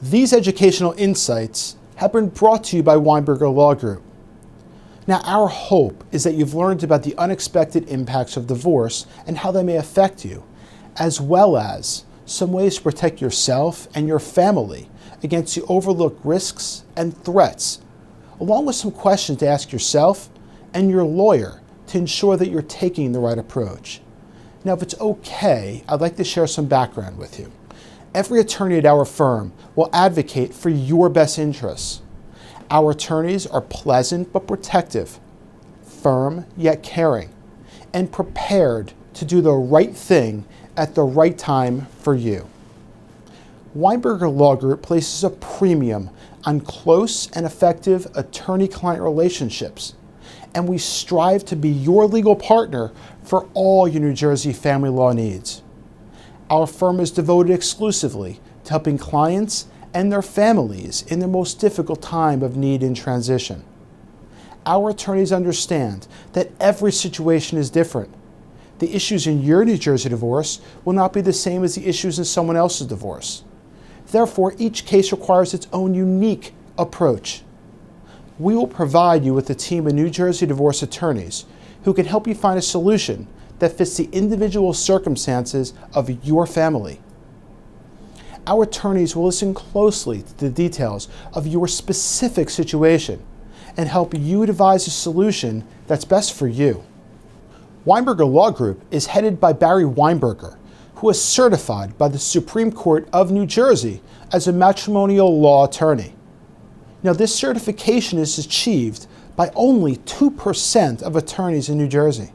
These educational insights have been brought to you by Weinberger Law Group. Now, our hope is that you've learned about the unexpected impacts of divorce and how they may affect you, as well as some ways to protect yourself and your family against the overlooked risks and threats, along with some questions to ask yourself and your lawyer to ensure that you're taking the right approach. Now, if it's okay, I'd like to share some background with you. Every attorney at our firm will advocate for your best interests. Our attorneys are pleasant but protective, firm yet caring, and prepared to do the right thing at the right time for you. Weinberger Law Group places a premium on close and effective attorney-client relationships, and we strive to be your legal partner for all your New Jersey family law needs. Our firm is devoted exclusively to helping clients and their families in their most difficult time of need and transition. Our attorneys understand that every situation is different. The issues in your New Jersey divorce will not be the same as the issues in someone else's divorce. Therefore, each case requires its own unique approach. We will provide you with a team of New Jersey divorce attorneys who can help you find a solution that fits the individual circumstances of your family. Our attorneys will listen closely to the details of your specific situation and help you devise a solution that's best for you. Weinberger Law Group is headed by Barry Weinberger, who is certified by the Supreme Court of New Jersey as a matrimonial law attorney. Now, this certification is achieved by only 2% of attorneys in New Jersey.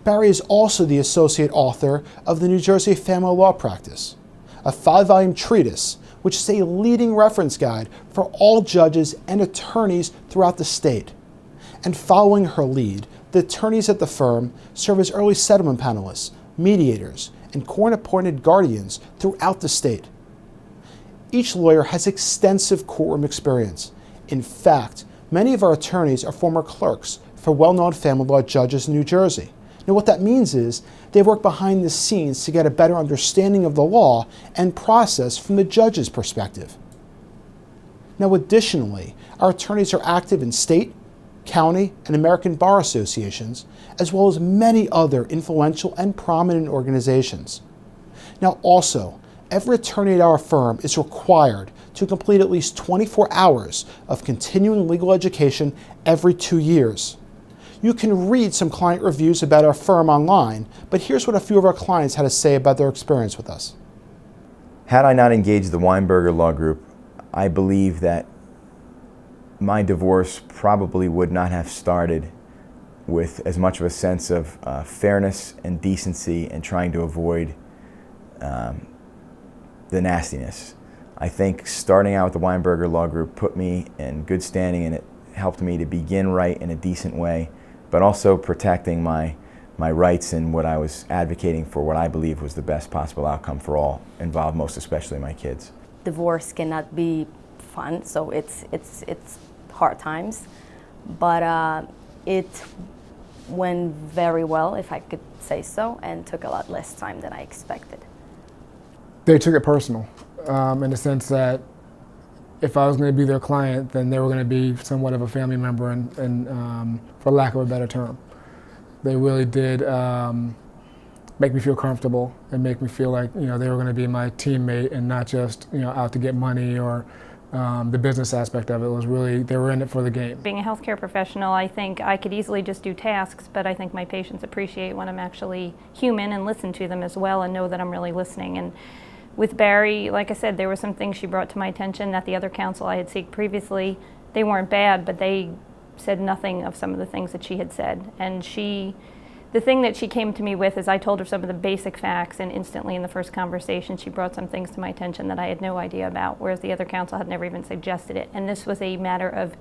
Barry is also the associate author of the New Jersey Family Law Practice, a 5-volume treatise which is a leading reference guide for all judges and attorneys throughout the state. And following her lead, the attorneys at the firm serve as early settlement panelists, mediators, and court-appointed guardians throughout the state. Each lawyer has extensive courtroom experience. In fact, many of our attorneys are former clerks for well-known family law judges in New Jersey. Now, what that means is they work behind the scenes to get a better understanding of the law and process from the judge's perspective. Now, additionally, our attorneys are active in state, county, and American bar associations, as well as many other influential and prominent organizations. Now, also, every attorney at our firm is required to complete at least 24 hours of continuing legal education every 2 years. You can read some client reviews about our firm online, but here's what a few of our clients had to say about their experience with us. Had I not engaged the Weinberger Law Group, I believe that my divorce probably would not have started with as much of a sense of fairness and decency and trying to avoid the nastiness. I think starting out with the Weinberger Law Group put me in good standing, and it helped me to begin right in a decent way, but also protecting my rights and what I was advocating for, what I believe was the best possible outcome for all involved, most especially my kids. Divorce cannot be fun, so it's hard times, but it went very well, if I could say so, and took a lot less time than I expected. They took it personal, in the sense that if I was going to be their client, then they were going to be somewhat of a family member, and for lack of a better term. They really did make me feel comfortable and make me feel like they were going to be my teammate and not just out to get money or the business aspect of it. Was really, they were in it for the game. Being a healthcare professional, I think I could easily just do tasks, but I think my patients appreciate when I'm actually human and listen to them as well and know that I'm really listening. And with Barry, like I said, there were some things she brought to my attention that the other counsel I had seen previously, they weren't bad, but they said nothing of some of the things that she had said. And the thing that she came to me with is I told her some of the basic facts, and instantly in the first conversation she brought some things to my attention that I had no idea about, whereas the other counsel had never even suggested it. And this was a matter of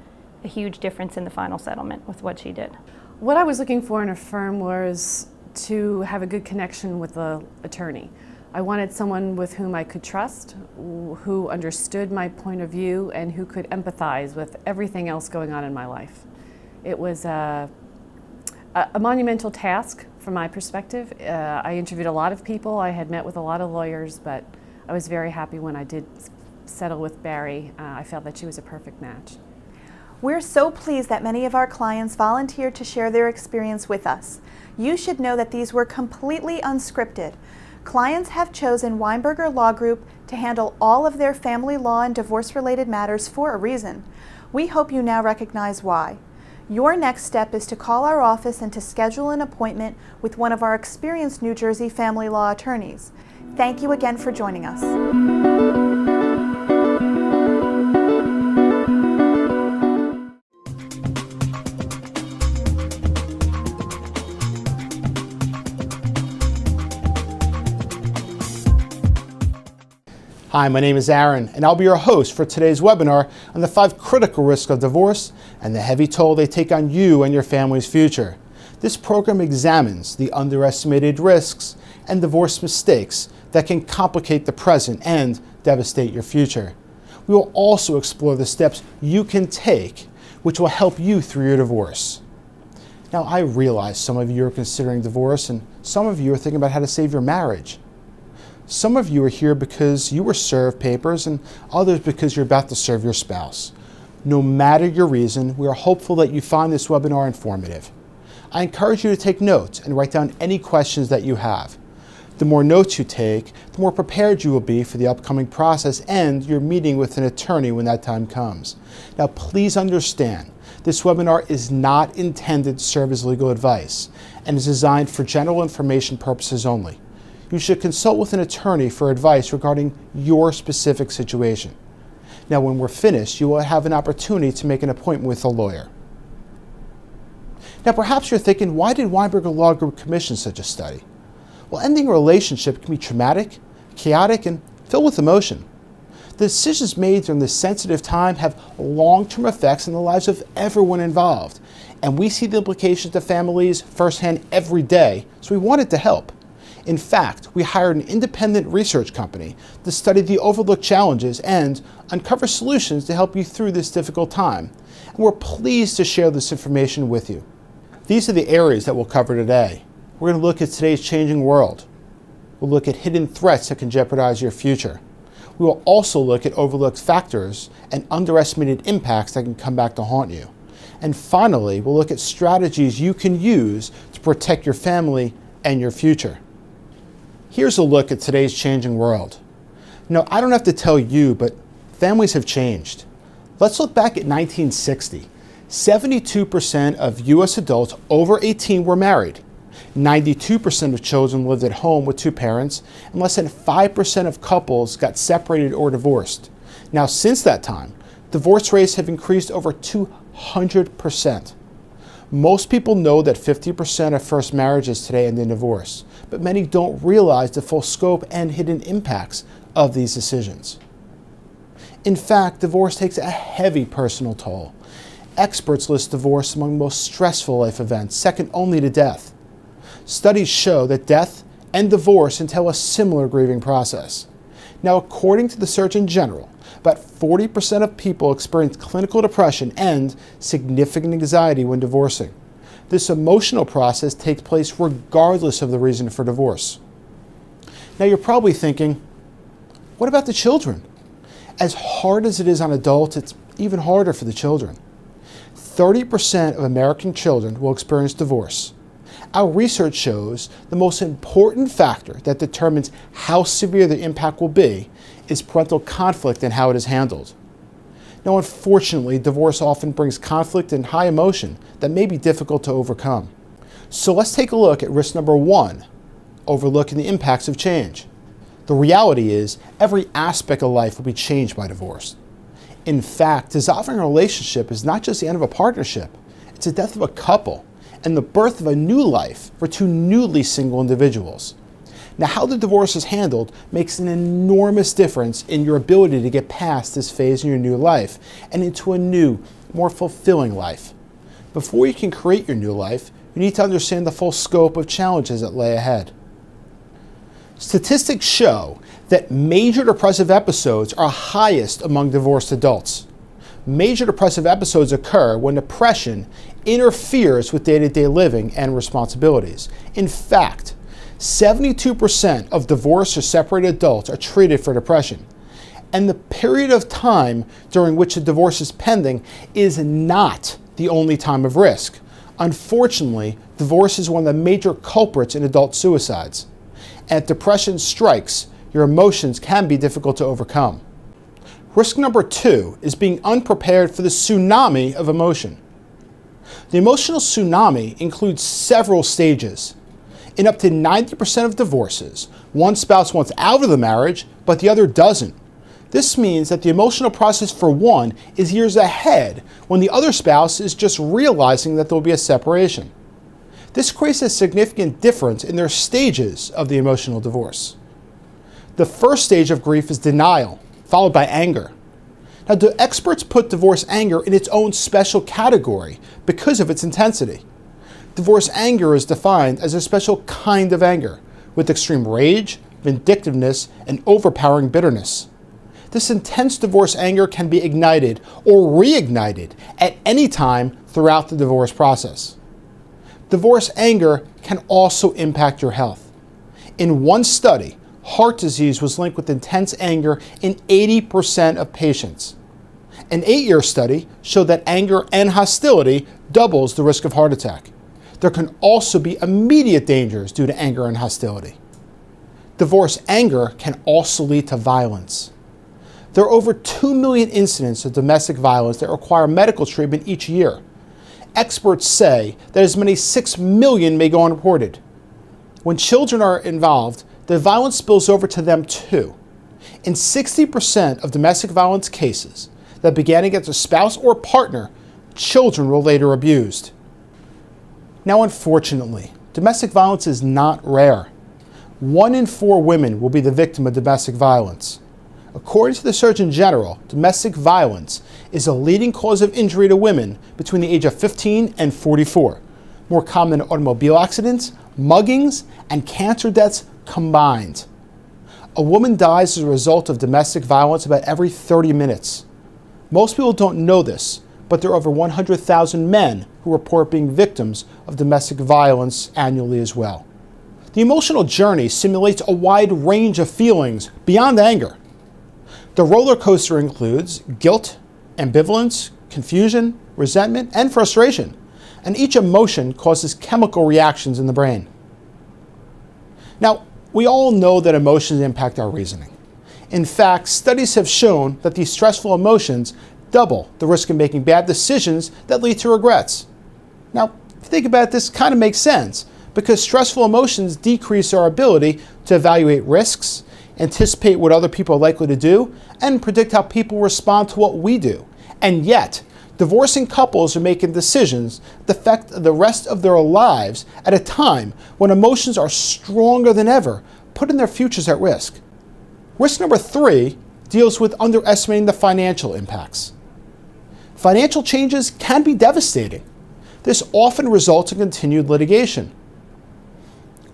a huge difference in the final settlement with what she did. What I was looking for in a firm was to have a good connection with the attorney. I wanted someone with whom I could trust, who understood my point of view, and who could empathize with everything else going on in my life. It was a monumental task from my perspective. I interviewed a lot of people, I had met with a lot of lawyers, but I was very happy when I did settle with Barry. I felt that she was a perfect match. We're so pleased that many of our clients volunteered to share their experience with us. You should know that these were completely unscripted. Clients have chosen Weinberger Law Group to handle all of their family law and divorce-related matters for a reason. We hope you now recognize why. Your next step is to call our office and to schedule an appointment with one of our experienced New Jersey family law attorneys. Thank you again for joining us. Hi, my name is Aaron, and I'll be your host for today's webinar on the 5 critical risks of divorce and the heavy toll they take on you and your family's future. This program examines the underestimated risks and divorce mistakes that can complicate the present and devastate your future. We will also explore the steps you can take which will help you through your divorce. Now, I realize some of you are considering divorce and some of you are thinking about how to save your marriage. Some of you are here because you were served papers and others because you're about to serve your spouse. No matter your reason, we are hopeful that you find this webinar informative. I encourage you to take notes and write down any questions that you have. The more notes you take, the more prepared you will be for the upcoming process and your meeting with an attorney when that time comes. Now, please understand, this webinar is not intended to serve as legal advice and is designed for general information purposes only. You should consult with an attorney for advice regarding your specific situation. Now, when we're finished, you will have an opportunity to make an appointment with a lawyer. Now, perhaps you're thinking, why did Weinberger Law Group commission such a study? Well, ending a relationship can be traumatic, chaotic, and filled with emotion. The decisions made during this sensitive time have long-term effects on the lives of everyone involved, and we see the implications to families firsthand every day, so we wanted to help. In fact, we hired an independent research company to study the overlooked challenges and uncover solutions to help you through this difficult time. And we're pleased to share this information with you. These are the areas that we'll cover today. We're going to look at today's changing world. We'll look at hidden threats that can jeopardize your future. We will also look at overlooked factors and underestimated impacts that can come back to haunt you. And finally, we'll look at strategies you can use to protect your family and your future. Here's a look at today's changing world. Now, I don't have to tell you, but families have changed. Let's look back at 1960. 72% of U.S. adults over 18 were married. 92% of children lived at home with 2 parents, and less than 5% of couples got separated or divorced. Now, since that time, divorce rates have increased over 200%. Most people know that 50% of first marriages today end in divorce, but many don't realize the full scope and hidden impacts of these decisions. In fact, divorce takes a heavy personal toll. Experts list divorce among the most stressful life events, second only to death. Studies show that death and divorce entail a similar grieving process. Now, according to the Surgeon General, about 40% of people experience clinical depression and significant anxiety when divorcing. This emotional process takes place regardless of the reason for divorce. Now, you're probably thinking, what about the children? As hard as it is on adults, it's even harder for the children. 30% of American children will experience divorce. Our research shows the most important factor that determines how severe the impact will be is parental conflict and how it is handled. Now, unfortunately, divorce often brings conflict and high emotion that may be difficult to overcome. So let's take a look at risk number 1, overlooking the impacts of change. The reality is, every aspect of life will be changed by divorce. In fact, dissolving a relationship is not just the end of a partnership, it's the death of a couple and the birth of a new life for 2 newly single individuals. Now, how the divorce is handled makes an enormous difference in your ability to get past this phase in your new life and into a new, more fulfilling life. Before you can create your new life, you need to understand the full scope of challenges that lay ahead. Statistics show that major depressive episodes are highest among divorced adults. Major depressive episodes occur when depression interferes with day-to-day living and responsibilities. In fact, 72% of divorced or separated adults are treated for depression. And the period of time during which a divorce is pending is not the only time of risk. Unfortunately, divorce is one of the major culprits in adult suicides. And if depression strikes, your emotions can be difficult to overcome. Risk number 2 is being unprepared for the tsunami of emotion. The emotional tsunami includes several stages. In up to 90% of divorces, one spouse wants out of the marriage, but the other doesn't. This means that the emotional process for one is years ahead when the other spouse is just realizing that there will be a separation. This creates a significant difference in their stages of the emotional divorce. The first stage of grief is denial, followed by anger. Now, the experts put divorce anger in its own special category because of its intensity. Divorce anger is defined as a special kind of anger, with extreme rage, vindictiveness, and overpowering bitterness. This intense divorce anger can be ignited or reignited at any time throughout the divorce process. Divorce anger can also impact your health. In one study, heart disease was linked with intense anger in 80% of patients. An 8-year study showed that anger and hostility doubles the risk of heart attack. There can also be immediate dangers due to anger and hostility. Divorce anger can also lead to violence. There are over 2 million incidents of domestic violence that require medical treatment each year. Experts say that as many as 6 million may go unreported. When children are involved, the violence spills over to them too. In 60% of domestic violence cases that began against a spouse or partner, children were later abused. Now, unfortunately, domestic violence is not rare. 1 in 4 women will be the victim of domestic violence. According to the Surgeon General, domestic violence is a leading cause of injury to women between the age of 15 and 44, more common than automobile accidents, muggings, and cancer deaths combined. A woman dies as a result of domestic violence about every 30 minutes. Most people don't know this, but there are over 100,000 men who report being victims of domestic violence annually as well. The emotional journey simulates a wide range of feelings beyond anger. The roller coaster includes guilt, ambivalence, confusion, resentment, and frustration, and each emotion causes chemical reactions in the brain. Now, we all know that emotions impact our reasoning. In fact, studies have shown that these stressful emotions double the risk of making bad decisions that lead to regrets. Now, if you think about it, this kind of makes sense, because stressful emotions decrease our ability to evaluate risks, anticipate what other people are likely to do, and predict how people respond to what we do. And yet, divorcing couples are making decisions that affect the rest of their lives at a time when emotions are stronger than ever, putting their futures at risk. Risk number 3 deals with underestimating the financial impacts. Financial changes can be devastating. This often results in continued litigation.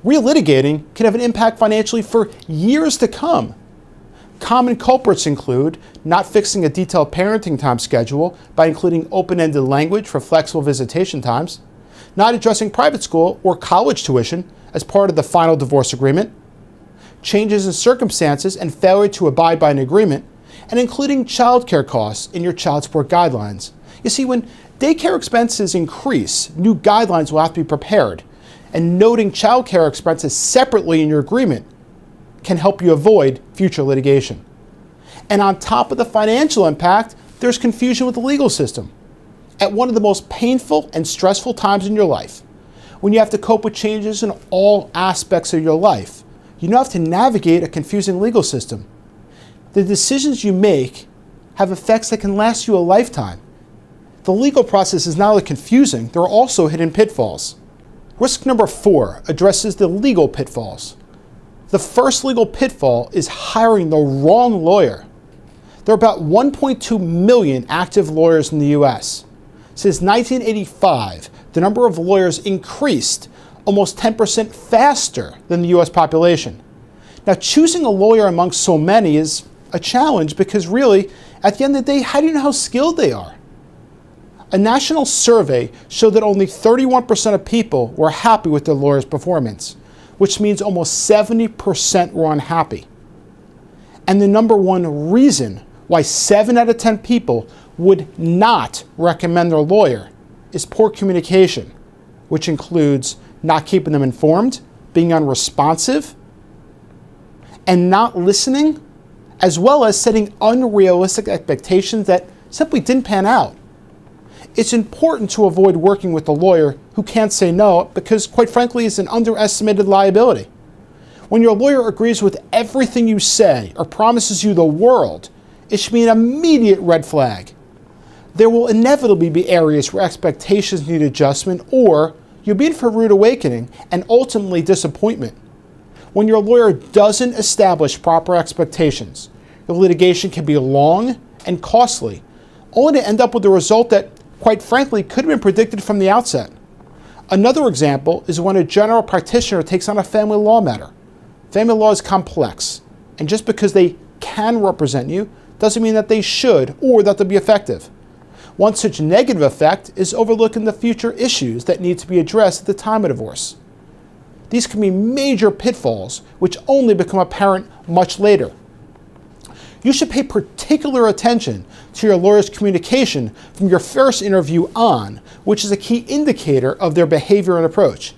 Relitigating can have an impact financially for years to come. Common culprits include not fixing a detailed parenting time schedule by including open-ended language for flexible visitation times, not addressing private school or college tuition as part of the final divorce agreement, changes in circumstances and failure to abide by an agreement, and including childcare costs in your child support guidelines. You see, when daycare expenses increase, new guidelines will have to be prepared, and noting childcare expenses separately in your agreement can help you avoid future litigation. And on top of the financial impact, there's confusion with the legal system. At one of the most painful and stressful times in your life, when you have to cope with changes in all aspects of your life, you now have to navigate a confusing legal system. The decisions you make have effects that can last you a lifetime. The legal process is not only confusing, there are also hidden pitfalls. Risk number 4 addresses the legal pitfalls. The first legal pitfall is hiring the wrong lawyer. There are about 1.2 million active lawyers in the U.S. Since 1985, the number of lawyers increased almost 10% faster than the U.S. population. Now, choosing a lawyer among so many is a challenge because really, at the end of the day, how do you know how skilled they are? A national survey showed that only 31% of people were happy with their lawyer's performance, which means almost 70% were unhappy. And the number one reason why 7 out of 10 people would not recommend their lawyer is poor communication, which includes not keeping them informed, being unresponsive, and not listening, as well as setting unrealistic expectations that simply didn't pan out. It's important to avoid working with a lawyer who can't say no because, quite frankly, it's an underestimated liability. When your lawyer agrees with everything you say or promises you the world, it should be an immediate red flag. There will inevitably be areas where expectations need adjustment, or you'll be in for a rude awakening and ultimately disappointment. When your lawyer doesn't establish proper expectations, the litigation can be long and costly, only to end up with a result that, quite frankly, could have been predicted from the outset. Another example is when a general practitioner takes on a family law matter. Family law is complex, and just because they can represent you doesn't mean that they should or that they'll be effective. One such negative effect is overlooking the future issues that need to be addressed at the time of divorce. These can be major pitfalls which only become apparent much later. You should pay particular attention to your lawyer's communication from your first interview on, which is a key indicator of their behavior and approach.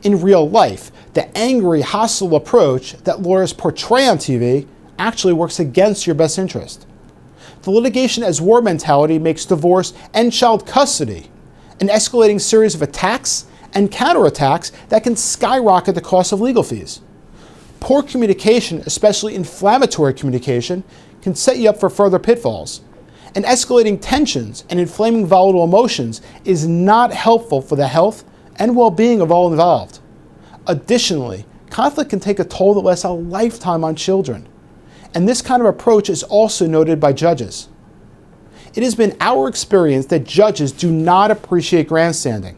In real life, the angry, hostile approach that lawyers portray on TV actually works against your best interest. The litigation as war mentality makes divorce and child custody an escalating series of attacks and counterattacks that can skyrocket the cost of legal fees. Poor communication, especially inflammatory communication, can set you up for further pitfalls. And escalating tensions and inflaming volatile emotions is not helpful for the health and well-being of all involved. Additionally, conflict can take a toll that lasts a lifetime on children. And this kind of approach is also noted by judges. It has been our experience that judges do not appreciate grandstanding.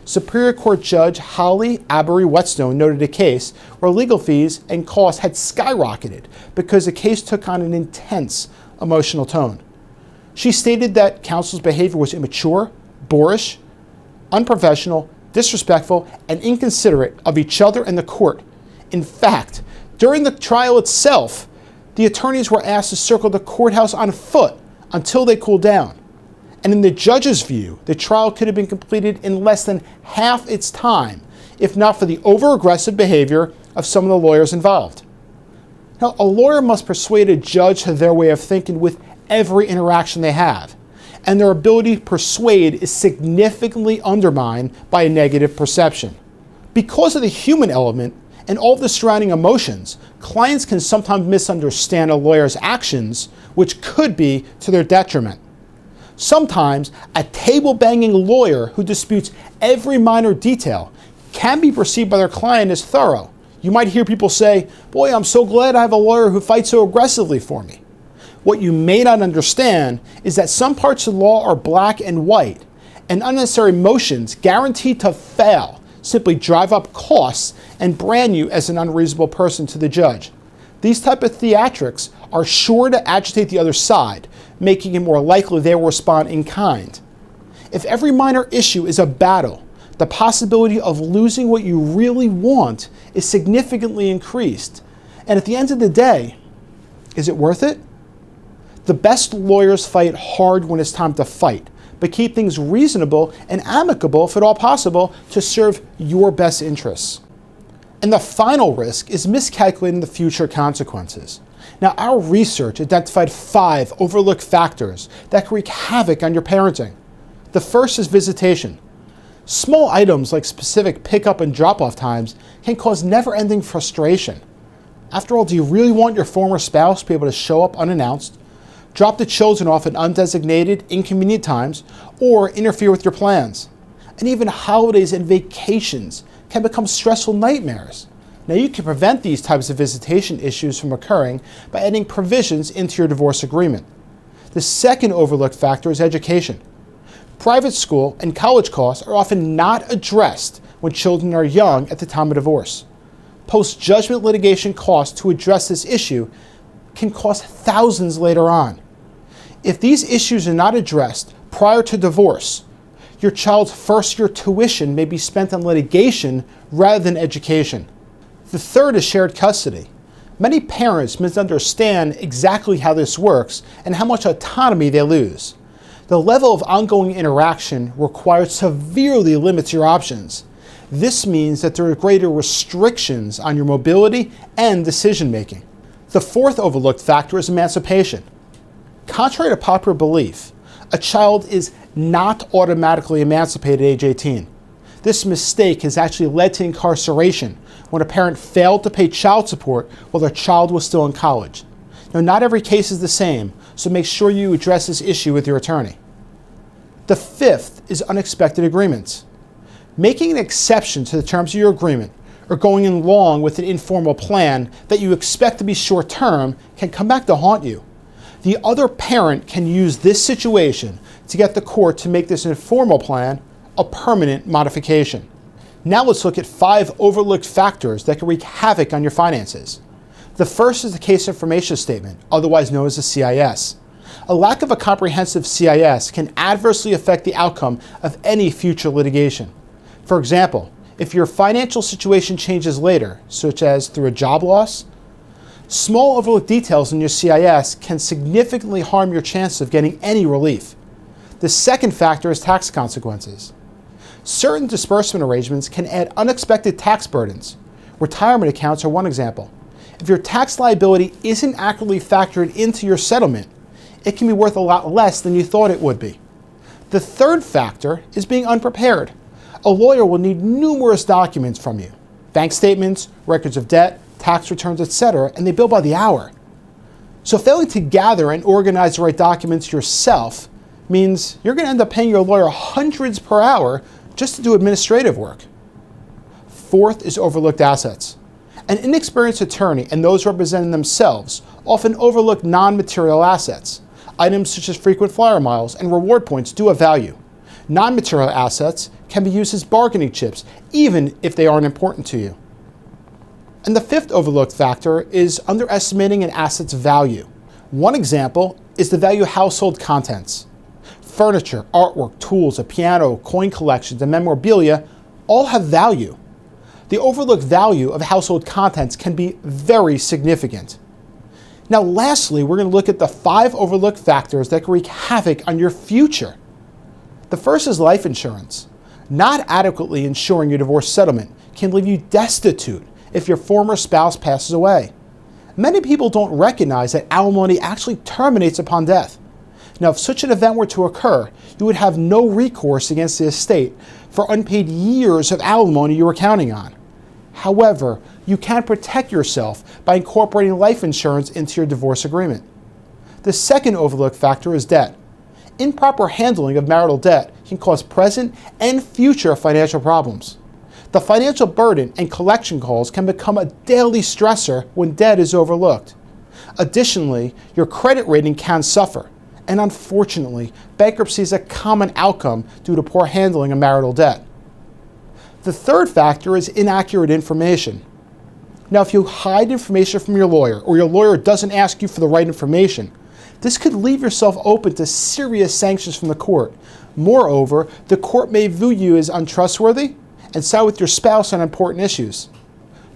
Superior Court Judge Holly Avery Whetstone noted a case where legal fees and costs had skyrocketed because the case took on an intense emotional tone. She stated that counsel's behavior was immature, boorish, unprofessional, disrespectful, and inconsiderate of each other and the court. In fact, during the trial itself, the attorneys were asked to circle the courthouse on foot until they cooled down. And in the judge's view, the trial could have been completed in less than half its time, if not for the over-aggressive behavior of some of the lawyers involved. Now, a lawyer must persuade a judge to their way of thinking with every interaction they have, and their ability to persuade is significantly undermined by a negative perception. Because of the human element and all of the surrounding emotions, clients can sometimes misunderstand a lawyer's actions, which could be to their detriment. Sometimes a table-banging lawyer who disputes every minor detail can be perceived by their client as thorough. You might hear people say, "Boy, I'm so glad I have a lawyer who fights so aggressively for me." What you may not understand is that some parts of the law are black and white, and unnecessary motions guaranteed to fail simply drive up costs and brand you as an unreasonable person to the judge. These type of theatrics are sure to agitate the other side, making it more likely they will respond in kind. If every minor issue is a battle, the possibility of losing what you really want is significantly increased. And at the end of the day, is it worth it? The best lawyers fight hard when it's time to fight, but keep things reasonable and amicable if at all possible to serve your best interests. And the final risk is miscalculating the future consequences. Now, our research identified 5 overlooked factors that can wreak havoc on your parenting. The first is visitation. Small items like specific pickup and drop-off times can cause never-ending frustration. After all, do you really want your former spouse to be able to show up unannounced, drop the children off at undesignated, inconvenient times, or interfere with your plans? And even holidays and vacations can become stressful nightmares. Now, you can prevent these types of visitation issues from occurring by adding provisions into your divorce agreement. The second overlooked factor is education. Private school and college costs are often not addressed when children are young at the time of divorce. Post-judgment litigation costs to address this issue can cost thousands later on. If these issues are not addressed prior to divorce, your child's first-year tuition may be spent on litigation rather than education. The third is shared custody. Many parents misunderstand exactly how this works and how much autonomy they lose. The level of ongoing interaction required severely limits your options. This means that there are greater restrictions on your mobility and decision making. The fourth overlooked factor is emancipation. Contrary to popular belief, a child is not automatically emancipated at age 18. This mistake has actually led to incarceration when a parent failed to pay child support while their child was still in college. Now, not every case is the same, so make sure you address this issue with your attorney. The fifth is unexpected agreements. Making an exception to the terms of your agreement or going along with an informal plan that you expect to be short-term can come back to haunt you. The other parent can use this situation to get the court to make this informal plan a permanent modification. Now let's look at 5 overlooked factors that can wreak havoc on your finances. The first is the case information statement, otherwise known as the CIS. A lack of a comprehensive CIS can adversely affect the outcome of any future litigation. For example, if your financial situation changes later, such as through a job loss, small overlooked details in your CIS can significantly harm your chances of getting any relief. The second factor is tax consequences. Certain disbursement arrangements can add unexpected tax burdens. Retirement accounts are one example. If your tax liability isn't accurately factored into your settlement, it can be worth a lot less than you thought it would be. The third factor is being unprepared. A lawyer will need numerous documents from you: bank statements, records of debt, tax returns, etc., and they bill by the hour. So failing to gather and organize the right documents yourself means you're going to end up paying your lawyer hundreds per hour just to do administrative work. Fourth is overlooked assets. An inexperienced attorney and those representing themselves often overlook non-material assets. Items such as frequent flyer miles and reward points do have value. Non-material assets can be used as bargaining chips, even if they aren't important to you. And the fifth overlooked factor is underestimating an asset's value. One example is the value of household contents. Furniture, artwork, tools, a piano, coin collections, and memorabilia all have value. The overlooked value of household contents can be very significant. Now, lastly, we're going to look at the 5 overlooked factors that can wreak havoc on your future. The first is life insurance. Not adequately insuring your divorce settlement can leave you destitute if your former spouse passes away. Many people don't recognize that alimony actually terminates upon death. Now, if such an event were to occur, you would have no recourse against the estate for unpaid years of alimony you were counting on. However, you can protect yourself by incorporating life insurance into your divorce agreement. The second overlooked factor is debt. Improper handling of marital debt can cause present and future financial problems. The financial burden and collection calls can become a daily stressor when debt is overlooked. Additionally, your credit rating can suffer, and unfortunately, bankruptcy is a common outcome due to poor handling of marital debt. The third factor is inaccurate information. Now, if you hide information from your lawyer, or your lawyer doesn't ask you for the right information, this could leave yourself open to serious sanctions from the court. Moreover, the court may view you as untrustworthy and side with your spouse on important issues.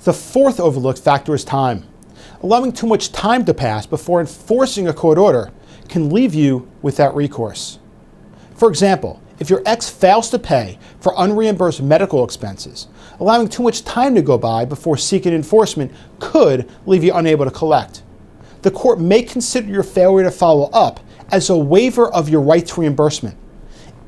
The fourth overlooked factor is time. Allowing too much time to pass before enforcing a court order can leave you without recourse. For example, if your ex fails to pay for unreimbursed medical expenses, allowing too much time to go by before seeking enforcement could leave you unable to collect. The court may consider your failure to follow up as a waiver of your right to reimbursement.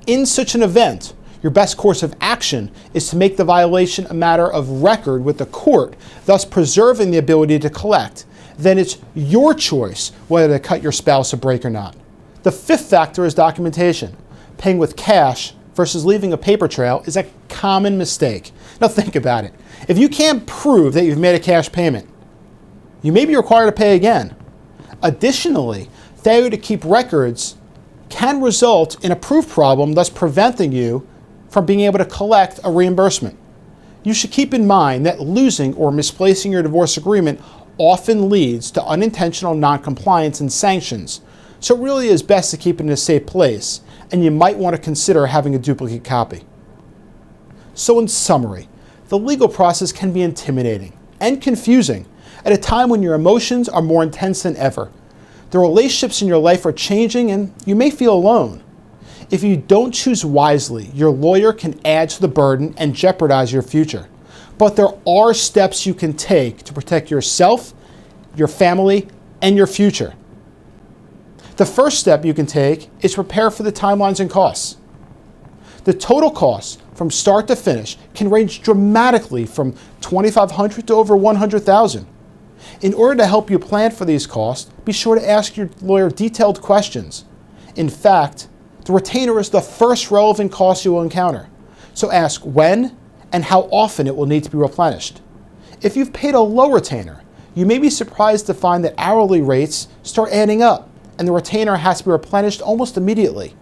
In such an event, your best course of action is to make the violation a matter of record with the court, thus preserving the ability to collect. Then it's your choice whether to cut your spouse a break or not. The fifth factor is documentation. Paying with cash versus leaving a paper trail is a common mistake. Now think about it. If you can't prove that you've made a cash payment, you may be required to pay again. Additionally, failure to keep records can result in a proof problem, thus preventing you from being able to collect a reimbursement. You should keep in mind that losing or misplacing your divorce agreement often leads to unintentional noncompliance and sanctions, so it really is best to keep it in a safe place, and you might want to consider having a duplicate copy. So in summary, the legal process can be intimidating and confusing, at a time when your emotions are more intense than ever. The relationships in your life are changing and you may feel alone. If you don't choose wisely, your lawyer can add to the burden and jeopardize your future. But there are steps you can take to protect yourself, your family, and your future. The first step you can take is prepare for the timelines and costs. The total cost from start to finish can range dramatically from $2,500 to over $100,000. In order to help you plan for these costs, be sure to ask your lawyer detailed questions. In fact, the retainer is the first relevant cost you will encounter. So ask when and how often it will need to be replenished. If you've paid a low retainer, you may be surprised to find that hourly rates start adding up and the retainer has to be replenished almost immediately.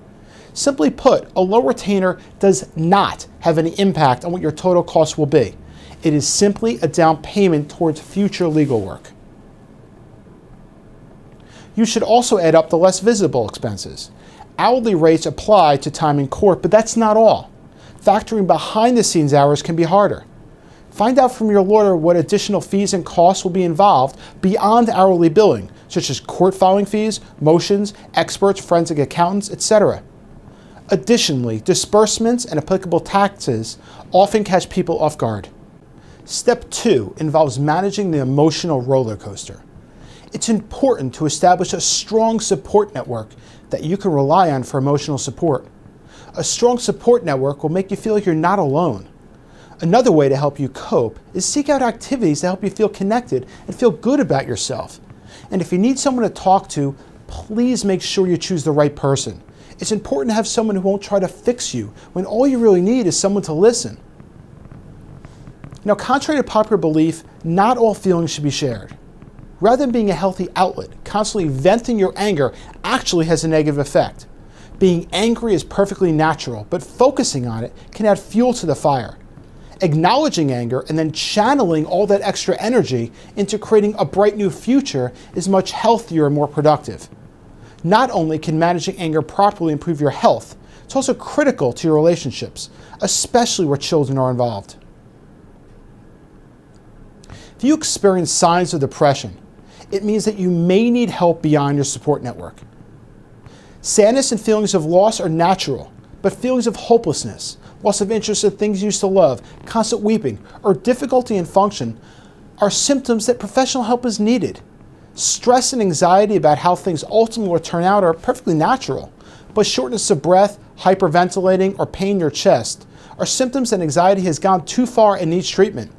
Simply put, a low retainer does not have any impact on what your total cost will be. It is simply a down payment towards future legal work. You should also add up the less visible expenses. Hourly rates apply to time in court, but that's not all. Factoring behind the scenes hours can be harder. Find out from your lawyer what additional fees and costs will be involved beyond hourly billing, such as court filing fees, motions, experts, forensic accountants, etc. Additionally, disbursements and applicable taxes often catch people off guard. Step 2 involves managing the emotional roller coaster. It's important to establish a strong support network that you can rely on for emotional support. A strong support network will make you feel like you're not alone. Another way to help you cope is seek out activities that help you feel connected and feel good about yourself. And if you need someone to talk to, please make sure you choose the right person. It's important to have someone who won't try to fix you when all you really need is someone to listen. Now, contrary to popular belief, not all feelings should be shared. Rather than being a healthy outlet, constantly venting your anger actually has a negative effect. Being angry is perfectly natural, but focusing on it can add fuel to the fire. Acknowledging anger and then channeling all that extra energy into creating a bright new future is much healthier and more productive. Not only can managing anger properly improve your health, it's also critical to your relationships, especially where children are involved. If you experience signs of depression, it means that you may need help beyond your support network. Sadness and feelings of loss are natural, but feelings of hopelessness, loss of interest in things you used to love, constant weeping, or difficulty in function are symptoms that professional help is needed. Stress and anxiety about how things ultimately will turn out are perfectly natural, but shortness of breath, hyperventilating, or pain in your chest are symptoms that anxiety has gone too far and needs treatment.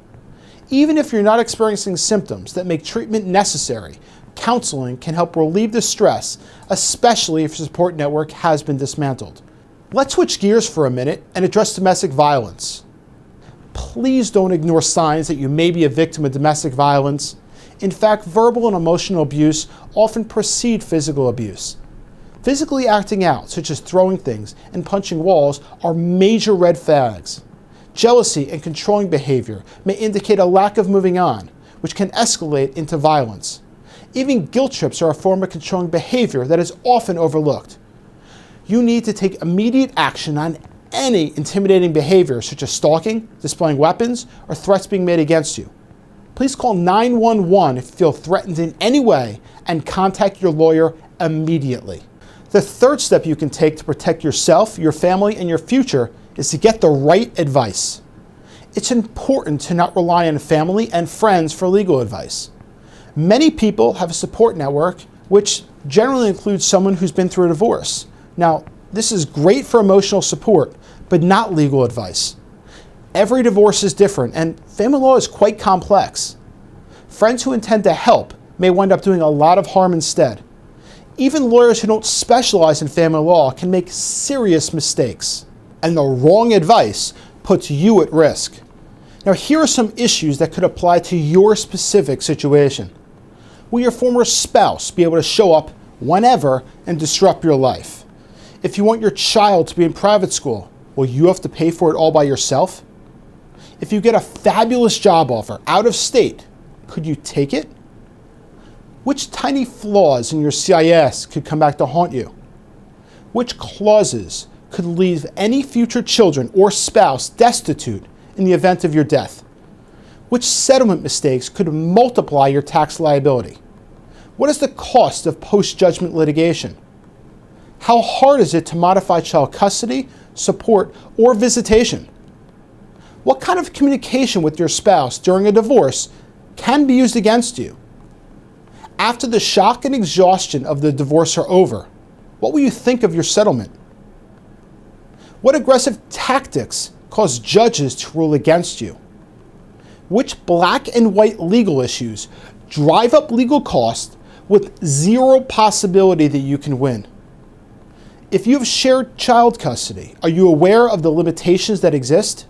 Even if you're not experiencing symptoms that make treatment necessary, counseling can help relieve the stress, especially if your support network has been dismantled. Let's switch gears for a minute and address domestic violence. Please don't ignore signs that you may be a victim of domestic violence. In fact, verbal and emotional abuse often precede physical abuse. Physically acting out, such as throwing things and punching walls, are major red flags. Jealousy and controlling behavior may indicate a lack of moving on, which can escalate into violence. Even guilt trips are a form of controlling behavior that is often overlooked. You need to take immediate action on any intimidating behavior, such as stalking, displaying weapons, or threats being made against you. Please call 911 if you feel threatened in any way and contact your lawyer immediately. The third step you can take to protect yourself, your family, and your future is to get the right advice. It's important to not rely on family and friends for legal advice. Many people have a support network, which generally includes someone who's been through a divorce. Now, this is great for emotional support, but not legal advice. Every divorce is different, and family law is quite complex. Friends who intend to help may wind up doing a lot of harm instead. Even lawyers who don't specialize in family law can make serious mistakes, and the wrong advice puts you at risk. Now, here are some issues that could apply to your specific situation. Will your former spouse be able to show up whenever and disrupt your life? If you want your child to be in private school, will you have to pay for it all by yourself? If you get a fabulous job offer out of state, could you take it? Which tiny flaws in your CIS could come back to haunt you? Which clauses could leave any future children or spouse destitute in the event of your death? Which settlement mistakes could multiply your tax liability? What is the cost of post-judgment litigation? How hard is it to modify child custody, support, or visitation? What kind of communication with your spouse during a divorce can be used against you? After the shock and exhaustion of the divorce are over, what will you think of your settlement? What aggressive tactics cause judges to rule against you? Which black and white legal issues drive up legal costs with zero possibility that you can win? If you have shared child custody, are you aware of the limitations that exist?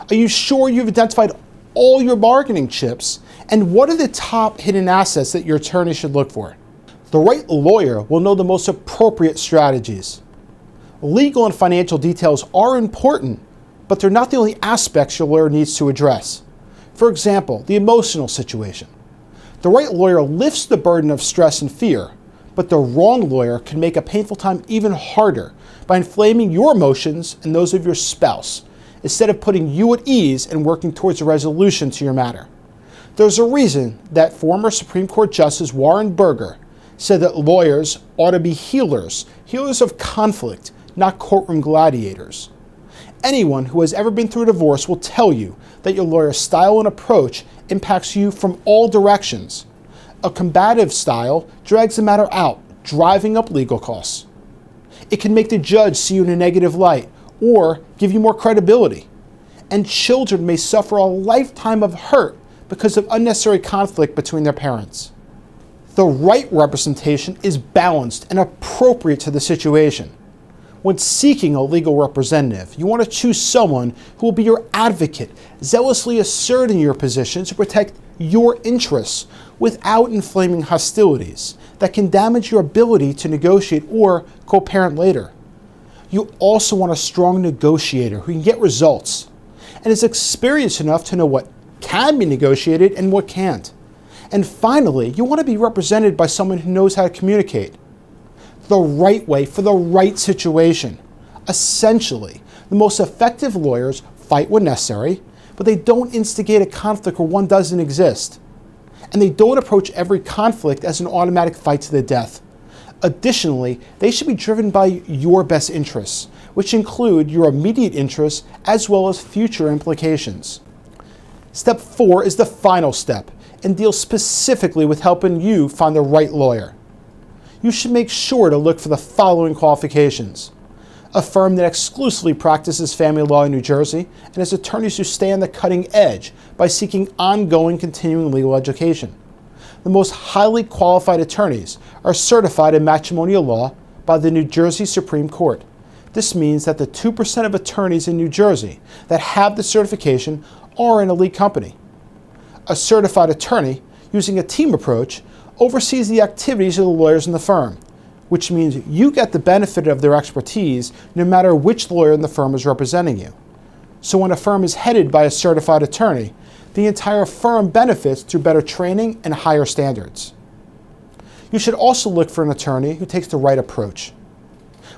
Are you sure you've identified all your bargaining chips? And what are the top hidden assets that your attorney should look for? The right lawyer will know the most appropriate strategies. Legal and financial details are important, but they're not the only aspects your lawyer needs to address. For example, the emotional situation. The right lawyer lifts the burden of stress and fear, but the wrong lawyer can make a painful time even harder by inflaming your emotions and those of your spouse, instead of putting you at ease and working towards a resolution to your matter. There's a reason that former Supreme Court Justice Weinberger said that lawyers ought to be healers of conflict, not courtroom gladiators. Anyone who has ever been through a divorce will tell you that your lawyer's style and approach impacts you from all directions. A combative style drags the matter out, driving up legal costs. It can make the judge see you in a negative light or give you more credibility. And children may suffer a lifetime of hurt because of unnecessary conflict between their parents. The right representation is balanced and appropriate to the situation. When seeking a legal representative, you want to choose someone who will be your advocate, zealously asserting your position to protect your interests without inflaming hostilities that can damage your ability to negotiate or co-parent later. You also want a strong negotiator who can get results and is experienced enough to know what can be negotiated and what can't. And finally, you want to be represented by someone who knows how to communicate the right way for the right situation. Essentially, the most effective lawyers fight when necessary, but they don't instigate a conflict where one doesn't exist. And they don't approach every conflict as an automatic fight to the death. Additionally, they should be driven by your best interests, which include your immediate interests as well as future implications. Step 4 is the final step and deals specifically with helping you find the right lawyer. You should make sure to look for the following qualifications: a firm that exclusively practices family law in New Jersey and has attorneys who stay on the cutting edge by seeking ongoing continuing legal education. The most highly qualified attorneys are certified in matrimonial law by the New Jersey Supreme Court. This means that the 2% of attorneys in New Jersey that have the certification are an elite company. A certified attorney, using a team approach, oversees the activities of the lawyers in the firm, which means you get the benefit of their expertise no matter which lawyer in the firm is representing you. So when a firm is headed by a certified attorney, the entire firm benefits through better training and higher standards. You should also look for an attorney who takes the right approach.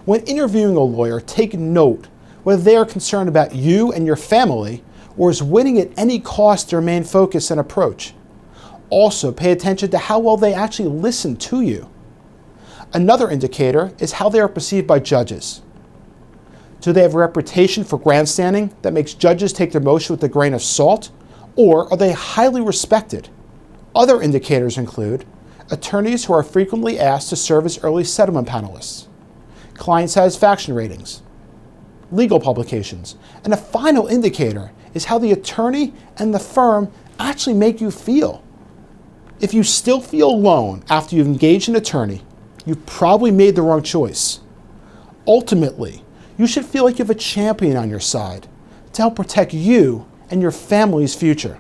When interviewing a lawyer, take note whether they are concerned about you and your family or is winning at any cost their main focus and approach. Also, pay attention to how well they actually listen to you. Another indicator is how they are perceived by judges. Do they have a reputation for grandstanding that makes judges take their motion with a grain of salt, or are they highly respected? Other indicators include attorneys who are frequently asked to serve as early settlement panelists, client satisfaction ratings, legal publications, and a final indicator is how the attorney and the firm actually make you feel. If you still feel alone after you've engaged an attorney, you've probably made the wrong choice. Ultimately, you should feel like you have a champion on your side to help protect you and your family's future.